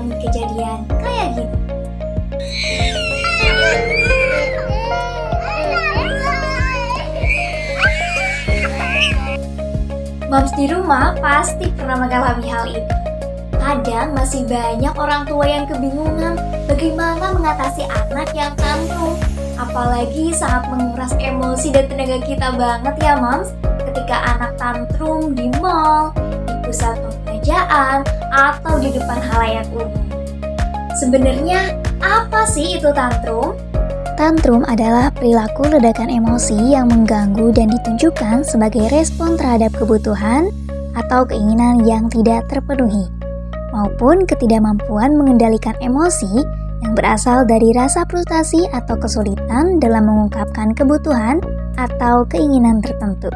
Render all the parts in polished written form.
mengalami kejadian kayak gini. Moms di rumah pasti pernah mengalami hal ini. Kadang masih banyak orang tua yang kebingungan bagaimana mengatasi anak yang tantrum. Apalagi sangat menguras emosi dan tenaga kita banget ya moms. Ketika anak tantrum di mall, di pusat perbelanjaan, atau di depan halayak umum. Sebenarnya apa sih itu tantrum? Tantrum adalah perilaku ledakan emosi yang mengganggu dan ditunjukkan sebagai respon terhadap kebutuhan atau keinginan yang tidak terpenuhi, maupun ketidakmampuan mengendalikan emosi yang berasal dari rasa frustasi atau kesulitan dalam mengungkapkan kebutuhan atau keinginan tertentu.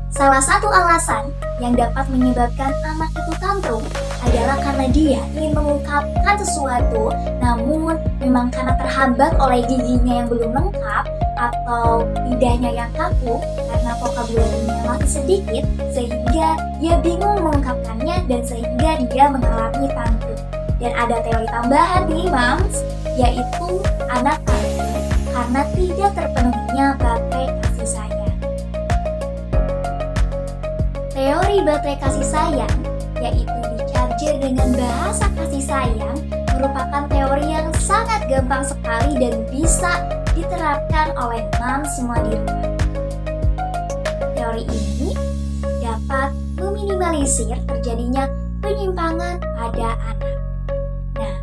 Salah satu alasan yang dapat menyebabkan anak itu tantrum adalah karena dia ingin mengungkapkan sesuatu, namun memang karena terhambat oleh giginya yang belum lengkap atau lidahnya yang kaku karena vokabularinya masih sedikit, sehingga dia bingung mengungkapkannya dan sehingga dia mengalami tantrum. Dan ada teori tambahan nih moms, yaitu anak tantrum karena tidak terpenuhinya baterai kasih sayang. Teori baterai kasih sayang, yaitu di-charger dengan bahasa kasih sayang, merupakan teori yang sangat gampang sekali dan bisa diterapkan oleh moms semua di rumah. Teori ini dapat meminimalisir terjadinya penyimpangan pada anak. Nah,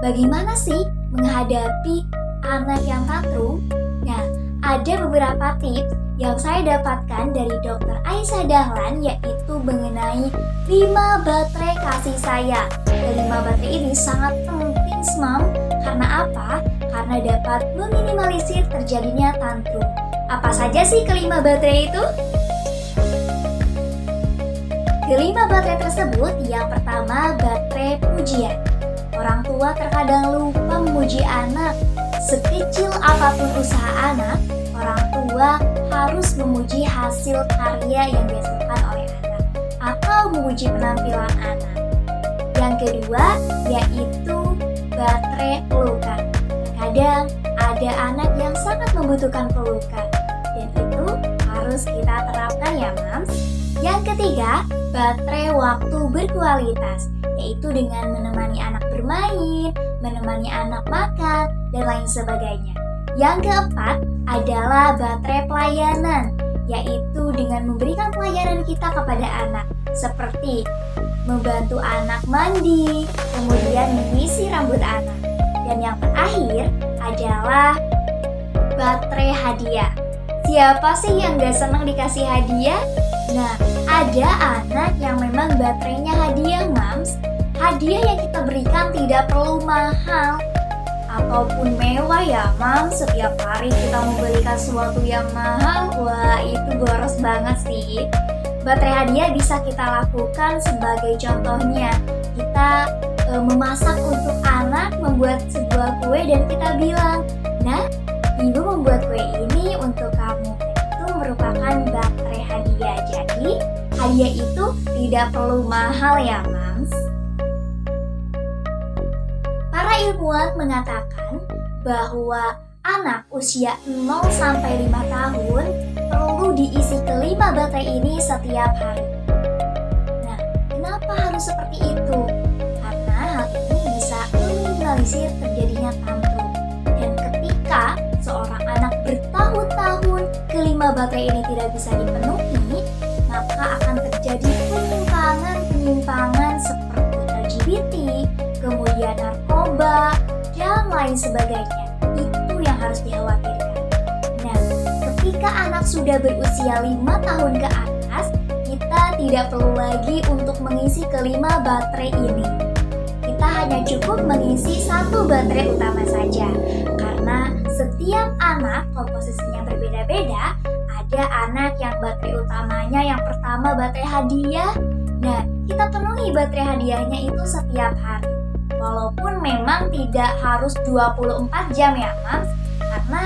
bagaimana sih menghadapi anak yang tantrum? Nah, ada beberapa tips yang saya dapatkan dari Dr. Aisyah Dahlan, yaitu mengenai 5 baterai kasih sayang. 5 baterai ini sangat penting mom, karena apa? Karena dapat meminimalisir terjadinya tantrum. Apa saja sih kelima baterai itu? Kelima baterai tersebut, yang pertama baterai pujian. Orang tua terkadang lupa memuji anak. Sekecil apapun usaha anak, orang tua harus memuji hasil karya yang dihasilkan oleh anak atau memuji penampilan anak. Yang kedua yaitu baterai pelukan. Terkadang ada anak yang sangat membutuhkan pelukan dan itu harus kita terapkan ya moms. Yang ketiga, baterai waktu berkualitas, yaitu dengan menemani anak bermain, menemani anak makan, dan lain sebagainya. Yang keempat adalah baterai pelayanan, yaitu dengan memberikan pelayanan kita kepada anak, seperti membantu anak mandi, kemudian mengisi rambut anak. Dan yang terakhir adalah baterai hadiah. Siapa sih yang gak senang dikasih hadiah? Nah, ada anak yang memang baterainya hadiah moms. Hadiah yang kita berikan tidak perlu mahal ataupun mewah ya moms. Setiap hari kita memberikan sesuatu yang mahal, wah itu boros banget sih. Baterai hadiah bisa kita lakukan sebagai contohnya, kita memasak untuk anak, membuat sebuah kue dan kita bilang, nah ibu membuat kue ini untuk kamu. Itu merupakan baterai hadiah. Jadi hadiah itu tidak perlu mahal ya moms. Para ilmuwan mengatakan bahwa anak usia 0-5 tahun perlu diisi kelima baterai ini setiap hari. Nah, kenapa harus seperti itu? Karena hal ini bisa meminimalisir terjadinya tantrum. Dan ketika seorang anak bertahun-tahun kelima baterai ini tidak bisa dipenuhi, maka akan terjadi penyimpangan seperti LGBT, kemudian narkoba, dan lain sebagainya. Itu yang harus dikhawatirkan. Nah, ketika anak sudah berusia 5 tahun ke atas, kita tidak perlu lagi untuk mengisi kelima baterai ini. Kita hanya cukup mengisi 1 baterai utama saja. Karena setiap anak komposisinya berbeda-beda. Ada anak yang baterai utamanya yang pertama baterai hadiah. Nah, kita penuhi baterai hadiahnya itu setiap hari. Walaupun memang tidak harus 24 jam ya moms, karena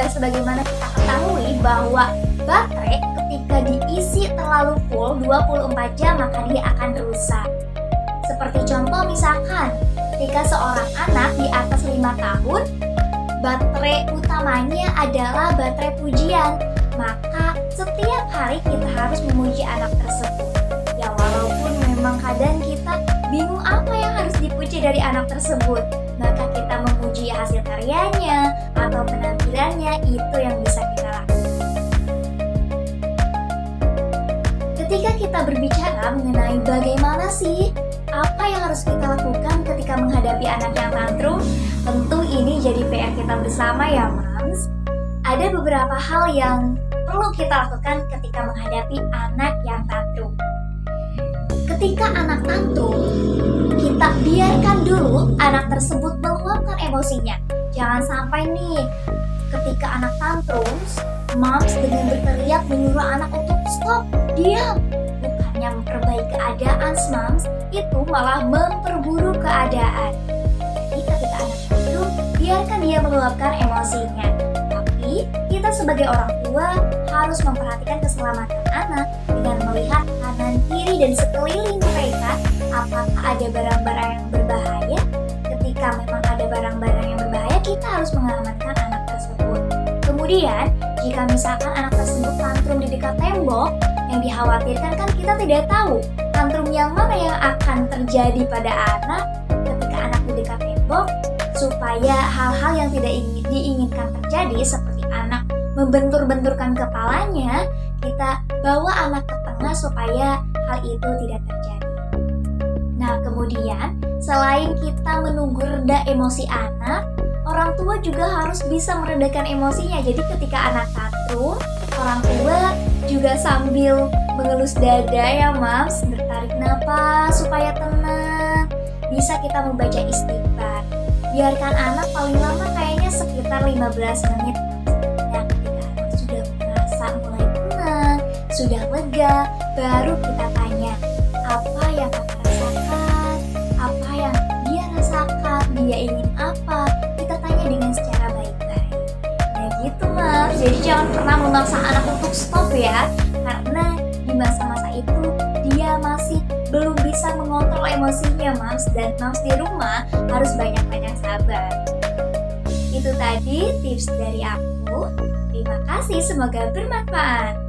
sebagaimana kita ketahui bahwa baterai ketika diisi terlalu full 24 jam maka dia akan rusak. Seperti contoh misalkan, ketika seorang anak di atas 5 tahun, baterai utamanya adalah baterai pujian. Maka setiap hari kita harus memuji anak tersebut. Ya walaupun memang kadang kita bingung apa yang harus dipuji dari anak tersebut, maka kita memuji hasil karyanya atau penampilannya, itu yang bisa kita lakukan. Ketika kita berbicara mengenai bagaimana sih apa yang harus kita lakukan ketika menghadapi anak yang tantrum, tentu ini jadi PR kita bersama ya Moms. Ada beberapa hal yang perlu kita lakukan ketika menghadapi anak yang tantrum. Ketika anak tantrum, kita biarkan dulu anak tersebut meluapkan emosinya. Jangan sampai nih, ketika anak tantrum, Moms dengan berteriak menyuruh anak untuk stop, diam. Bukannya memperbaiki keadaan, Moms, itu malah memperburuk keadaan. Jadi ketika anak tantrum, biarkan dia meluapkan emosinya. Tapi kita sebagai orang tua harus memperhatikan keselamatan anak dengan melihat kanan kiri dan sekeliling mereka apakah ada barang-barang yang berbahaya. Ketika memang ada barang-barang yang berbahaya, kita harus mengamankan anak tersebut. Kemudian, jika misalkan anak tersebut tantrum di dekat tembok, yang dikhawatirkan kan kita tidak tahu tantrum yang mana yang akan terjadi pada anak ketika anak di dekat tembok, supaya hal-hal yang tidak diinginkan terjadi seperti anak membentur-benturkan kepalanya, kita bawa anak ke tengah supaya hal itu tidak terjadi. Nah, kemudian selain kita menunggu reda emosi anak, orang tua juga harus bisa meredakan emosinya. Jadi ketika anak tantrum, orang tua juga sambil mengelus dada ya Moms, bertarik napas supaya tenang. Bisa kita membaca istighfar. Biarkan anak paling lama kayaknya sekitar 15 menit. Nah, ketika anak sudah merasa mulai tenang, sudah lega, baru kita tanya, apa yang kakak rasakan? Apa yang dia rasakan? Dia ingin apa? Kita tanya dengan secara baik-baik. Nah gitu Moms, jadi jangan pernah memaksa anak untuk stop ya. Karena di masa-masa itu dia masih belum bisa mengontrol emosinya Moms. Dan Moms di rumah harus banyak-banyak sabar. Itu tadi tips dari aku. Terima kasih, semoga bermanfaat.